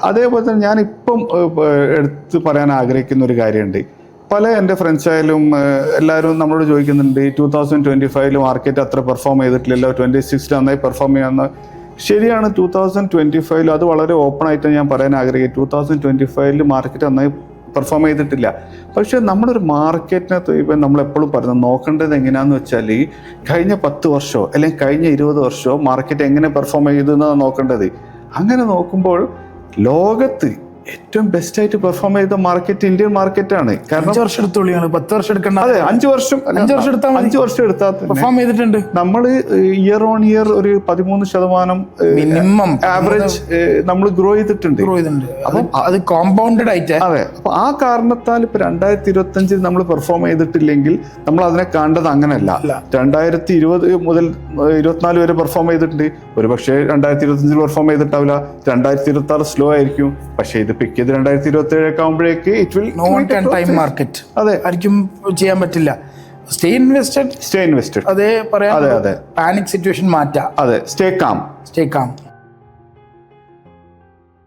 അതേപോലെ തന്നെ ഞാനിപ്പം എടുത്ത് പറയാൻ ആഗ്രഹിക്കുന്ന ഒരു കാര്യമുണ്ട്. പല എൻ്റെ ഫ്രണ്ട്സ് ആയാലും എല്ലാവരും നമ്മളോട് ചോദിക്കുന്നുണ്ട് 2025 മാർക്കറ്റ് അത്ര പെർഫോം ചെയ്തിട്ടില്ലല്ലോ, 26 നന്നായി പെർഫോം ചെയ്യാമെന്ന്. ശരിയാണ്, 2025 അത് വളരെ ഓപ്പൺ ആയിട്ട് ഞാൻ പറയാൻ ആഗ്രഹിക്കും. 2025 മാർക്കറ്റ് നന്നായി പെർഫോം ചെയ്തിട്ടില്ല. പക്ഷെ നമ്മളൊരു മാർക്കറ്റിനെ ഇപ്പം നമ്മളെപ്പോഴും പറയുന്നത് നോക്കേണ്ടത് എങ്ങനെയാണെന്ന് വെച്ചാൽ കഴിഞ്ഞ 10 വർഷമോ അല്ലെങ്കിൽ കഴിഞ്ഞ 20 വർഷമോ മാർക്കറ്റ് എങ്ങനെ പെർഫോം ചെയ്തെന്നാണ് നോക്കേണ്ടത്. അങ്ങനെ നോക്കുമ്പോൾ ലോകത്ത് ഏറ്റവും ബെസ്റ്റ് ആയിട്ട് പെർഫോം ചെയ്ത മാർക്കറ്റ് ഇന്ത്യൻ മാർക്കറ്റാണ്. കാരണം 5 വർഷം എടുത്തോളിയാണ്, 10 വർഷം എടുക്കണ്ട. അതെ, 5 വർഷം എടുത്താൽ പെർഫോം ചെയ്തിട്ടുണ്ട്. നമ്മൾ ഇയർ ഓൺ ഇയർ ഒരു 13% മിനിമം ആവറേജ് നമ്മൾ ഗ്രോ ചെയ്തിട്ടുണ്ട്. അപ്പം അത് കോമ്പൗണ്ടഡ് ആയിട്ട്. അതെ, അപ്പൊ ആ കാരണത്താൽ ഇപ്പൊ 2025 നമ്മൾ പെർഫോം ചെയ്തിട്ടില്ലെങ്കിൽ നമ്മൾ അതിനെ കാണേണ്ടത് അങ്ങനെയല്ല. 2020 മുതൽ 24 വരെ പെർഫോം ചെയ്തിട്ടുണ്ട്. ഒരു പക്ഷേ 2025 പെർഫോം ചെയ്തിട്ടാവില്ല, 2026 സ്ലോ ആയിരിക്കും. പക്ഷേ ഇത് പിക്ക് ചെയ്ത് 2027 ഒക്കെ ആകുമ്പോഴേക്ക് it will not and time market. അതെ, ആയിരിക്കും ചെയ്യാൻ പറ്റില്ല. Stay invested. അതേ പറയാം. അതെ, പാനിക് സിറ്റുവേഷൻ മാറ്റാം. അതെ, സ്റ്റേ കാം.